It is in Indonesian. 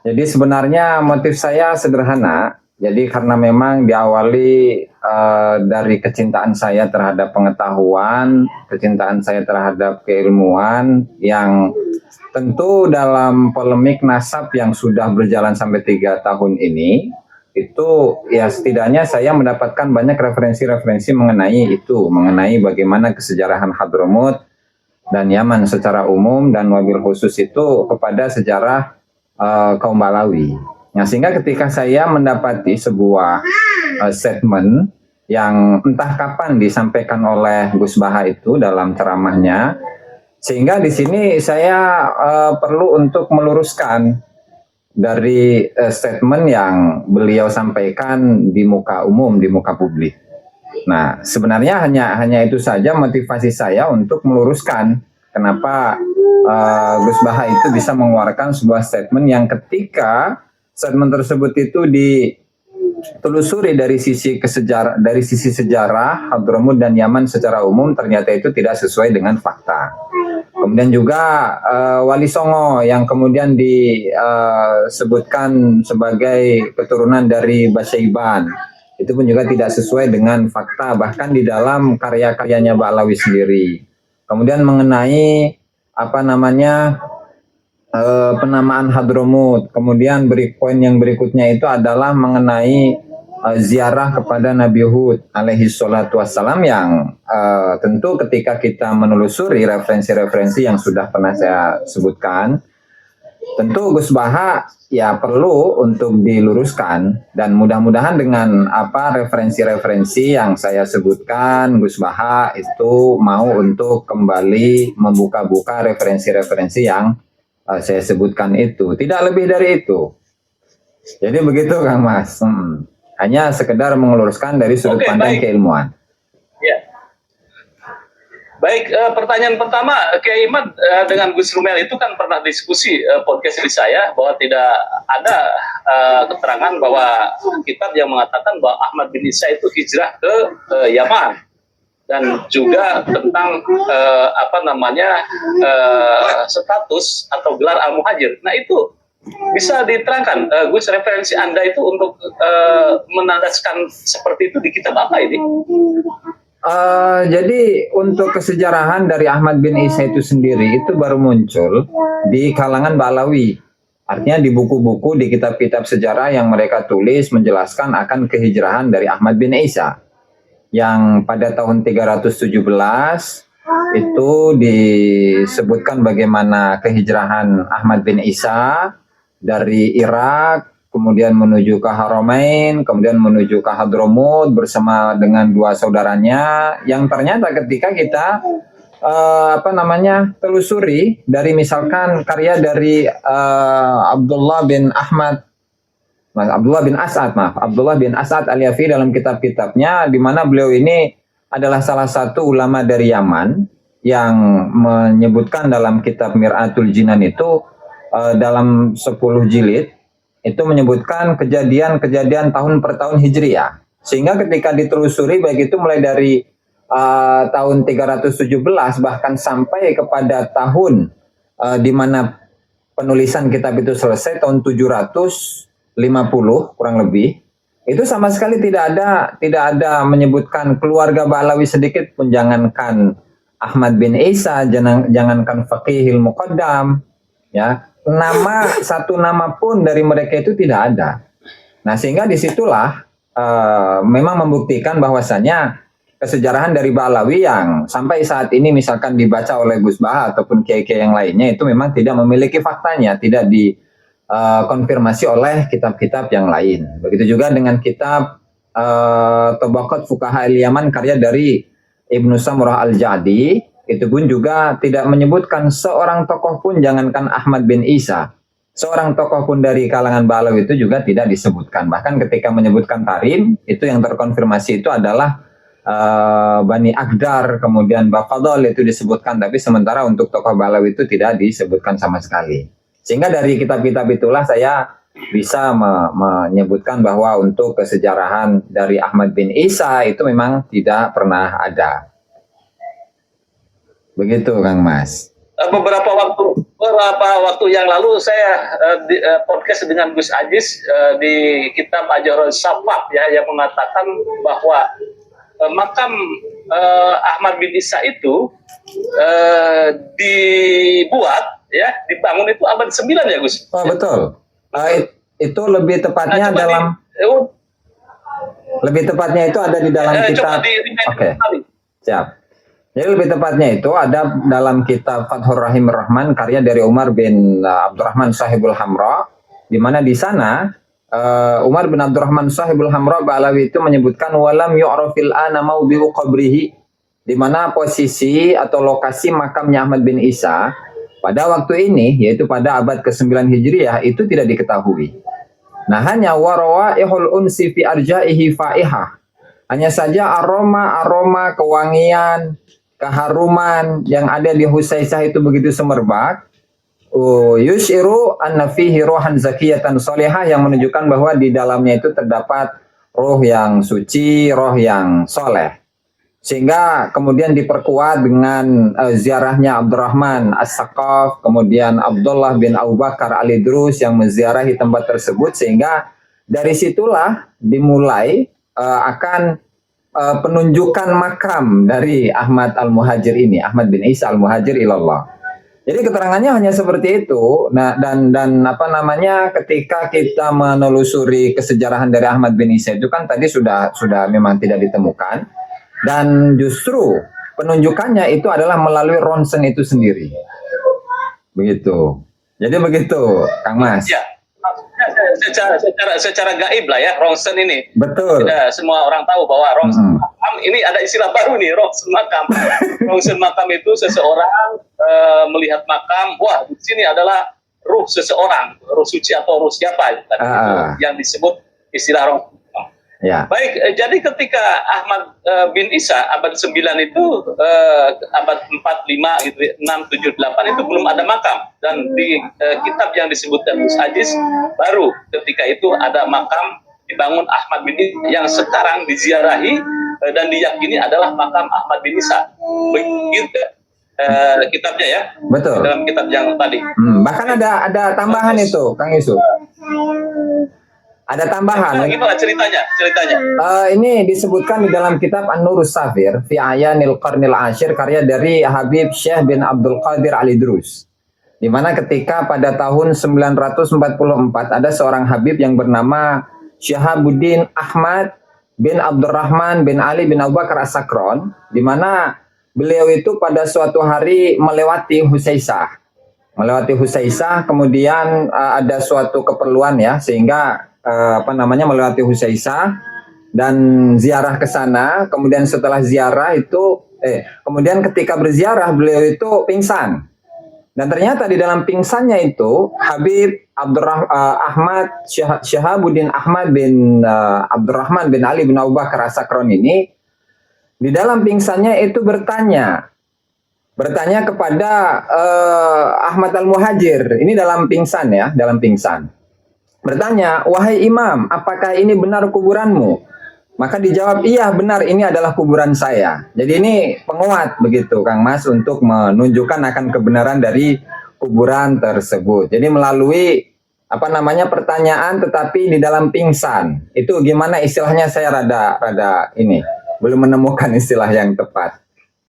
Jadi sebenarnya motif saya sederhana. Jadi karena memang diawali dari kecintaan saya terhadap pengetahuan, kecintaan saya terhadap keilmuan yang tentu dalam polemik nasab yang sudah berjalan sampai 3 tahun ini, itu ya setidaknya saya mendapatkan banyak referensi-referensi mengenai itu, mengenai bagaimana kesejarahan Hadramut dan Yaman secara umum dan wabil khusus itu kepada sejarah kaum Balawi. Nah, sehingga ketika saya mendapati sebuah statement yang entah kapan disampaikan oleh Gus Baha itu dalam ceramahnya, sehingga di sini saya perlu untuk meluruskan dari statement yang beliau sampaikan di muka umum, di muka publik. Nah, sebenarnya hanya itu saja motivasi saya untuk meluruskan kenapa Gus Baha itu bisa mengeluarkan sebuah statement yang ketika statement tersebut itu ditelusuri dari sisi sejarah Hadramut dan Yaman secara umum, ternyata itu tidak sesuai dengan fakta. Kemudian juga Wali Songo yang kemudian disebutkan sebagai keturunan dari Basaiban, itu pun juga tidak sesuai dengan fakta, bahkan di dalam karya-karyanya Ba'alawi sendiri. Kemudian mengenai penamaan Hadramut. Kemudian poin yang berikutnya itu adalah mengenai ziarah kepada Nabi Hud alaihi salatu wassalam yang tentu ketika kita menelusuri referensi-referensi yang sudah pernah saya sebutkan, tentu Gus Baha ya perlu untuk diluruskan, dan mudah-mudahan dengan referensi-referensi yang saya sebutkan, Gus Baha itu mau untuk kembali membuka-buka referensi-referensi yang saya sebutkan itu. Tidak lebih dari itu. Jadi begitu Kang Mas. Hanya sekedar mengeluruskan dari sudut pandang keilmuan. Ya. Baik, pertanyaan pertama, Kiai Imad dengan Gus Rumel itu kan pernah diskusi podcast di saya bahwa tidak ada keterangan bahwa kitab yang mengatakan bahwa Ahmad bin Isa itu hijrah ke Yaman, dan juga tentang status atau gelar al-muhajir. Nah, itu bisa diterangkan, Gus, referensi Anda itu untuk menandaskan seperti itu di kitab apa ini? Jadi untuk kesejarahan dari Ahmad bin Isa itu sendiri itu baru muncul di kalangan Ba'alawi. Artinya di buku-buku, di kitab-kitab sejarah yang mereka tulis menjelaskan akan kehijrahan dari Ahmad bin Isa. Yang pada tahun 317 itu disebutkan bagaimana kehijrahan Ahmad bin Isa dari Irak, kemudian menuju ke Haramain, kemudian menuju ke Hadramut bersama dengan 2 saudaranya, yang ternyata ketika kita telusuri dari misalkan karya dari Abdullah bin As'ad Al-Yafi dalam kitab-kitabnya, di mana beliau ini adalah salah satu ulama dari Yaman yang menyebutkan dalam kitab Mir'atul Jinan itu dalam 10 jilid itu menyebutkan kejadian-kejadian tahun per tahun Hijriyah. Sehingga ketika ditelusuri baik itu mulai dari tahun 317 bahkan sampai kepada tahun di mana penulisan kitab itu selesai tahun 750 kurang lebih, itu sama sekali tidak ada menyebutkan keluarga Ba'alawi sedikit pun, jangankan Ahmad bin Isa, jangankan Faqihil Muqaddam, ya, satu nama pun dari mereka itu tidak ada. Nah, sehingga disitulah memang membuktikan bahwasannya kesejarahan dari Ba'alawi yang sampai saat ini misalkan dibaca oleh Gus Baha ataupun kiai-kiai yang lainnya itu memang tidak memiliki faktanya, tidak dikonfirmasi oleh kitab-kitab yang lain. Begitu juga dengan kitab Tabaqat Fuqaha al-Yaman karya dari Ibnu Samurah al-Jadi, itu pun juga tidak menyebutkan seorang tokoh pun, jangankan Ahmad bin Isa, seorang tokoh pun dari kalangan Ba'alawi itu juga tidak disebutkan. Bahkan ketika menyebutkan Tarim, itu yang terkonfirmasi itu adalah Bani Agdar, kemudian Bafadol itu disebutkan, tapi sementara untuk tokoh Ba'alawi itu tidak disebutkan sama sekali. Sehingga dari kitab-kitab itulah saya bisa menyebutkan bahwa untuk kesejarahan dari Ahmad bin Isa itu memang tidak pernah ada. Begitu Kang Mas. Beberapa waktu beberapa waktu yang lalu saya podcast dengan Gus Ajis di kitab Ajarul Safaf ya, yang mengatakan bahwa makam Ahmad bin Isa itu dibangun itu abad 9 ya Gus? Oh betul. Itu lebih tepatnya itu ada di dalam kitab. Oke. Siap. Jadi lebih tepatnya itu ada dalam kitab Fathur Rahim Rahman karya dari Umar bin Abdurrahman Sahibul Hamra, di mana di sana Umar bin Abdurrahman Sahibul Hamra Ba'alawi itu menyebutkan walam yu'rafil ana mawdi'u qabrihi, di mana posisi atau lokasi makamnya Ahmad bin Isa pada waktu ini, yaitu pada abad ke-9 Hijriah, itu tidak diketahui. Nah, hanya warawaihul unsi fi arja'ihi faihah. Hanya saja aroma kewangian, keharuman yang ada di Husaisah itu begitu semerbak. Yushiru anna fihi rohan zakiyatan solehah, yang menunjukkan bahwa di dalamnya itu terdapat roh yang suci, roh yang soleh. Sehingga kemudian diperkuat dengan ziarahnya Abdurrahman As-Saqaf, kemudian Abdullah bin Abu Bakar Al-Idrus yang menziarahi tempat tersebut, sehingga dari situlah dimulai akan penunjukan makam dari Ahmad Al-Muhajir ini, Ahmad bin Isa Al-Muhajir ilallah. Jadi keterangannya hanya seperti itu. Nah, dan apa namanya, ketika kita menelusuri kesejarahan dari Ahmad bin Isa itu kan tadi sudah memang tidak ditemukan, dan justru penunjukannya itu adalah melalui ronsen itu sendiri. Begitu. Jadi begitu, Kang Mas. Ya. Secara gaib lah ya, ronsen ini. Betul. Tidak semua orang tahu bahwa ronsen makam ini ada istilah baru nih, ronsen makam. Ronsen makam itu seseorang melihat makam, wah di sini adalah ruh seseorang, ruh suci atau ruh siapa gitu, yang disebut istilah ronsen. Ya. Baik, jadi ketika Ahmad bin Isa abad 9 itu abad 45 gitu, 6, 7, 8 itu belum ada makam, dan di kitab yang disebutkan Gus Ajis baru ketika itu ada makam dibangun Ahmad bin Isa yang sekarang diziarahi dan diyakini adalah makam Ahmad bin Isa. Begitu kitabnya ya. Betul. Dalam kitab yang tadi. Bahkan ada tambahan itu, Kang Yusuf. Ada tambahan. Gimana ceritanya? Ini disebutkan di dalam kitab An-Nurus Safir fi Ayanil Qarnil Ashir karya dari Habib Syekh bin Abdul Qadir Al-Idrus. Di mana ketika pada tahun 944 ada seorang Habib yang bernama Syahabuddin Ahmad bin Abdurrahman bin Ali bin Abu Bakar As-Sakron, di mana beliau itu pada suatu hari melewati Husaisah. Kemudian ada suatu keperluan ya, sehingga melewati Husaisah dan ziarah ke sana. Kemudian setelah ziarah itu kemudian ketika berziarah beliau itu pingsan. Dan ternyata di dalam pingsannya itu Habib Ahmad Syahabuddin Ahmad bin Abdurrahman bin Ali bin Abu Bakar As-Sakron ini di dalam pingsannya itu bertanya kepada Ahmad Al-Muhajir. Ini dalam pingsan. Bertanya, wahai imam, apakah ini benar kuburanmu? Maka dijawab, iya benar, ini adalah kuburan saya. Jadi ini penguat begitu, Kang Mas, untuk menunjukkan akan kebenaran dari kuburan tersebut. Jadi melalui pertanyaan tetapi di dalam pingsan. Itu gimana istilahnya, saya rada ini belum menemukan istilah yang tepat.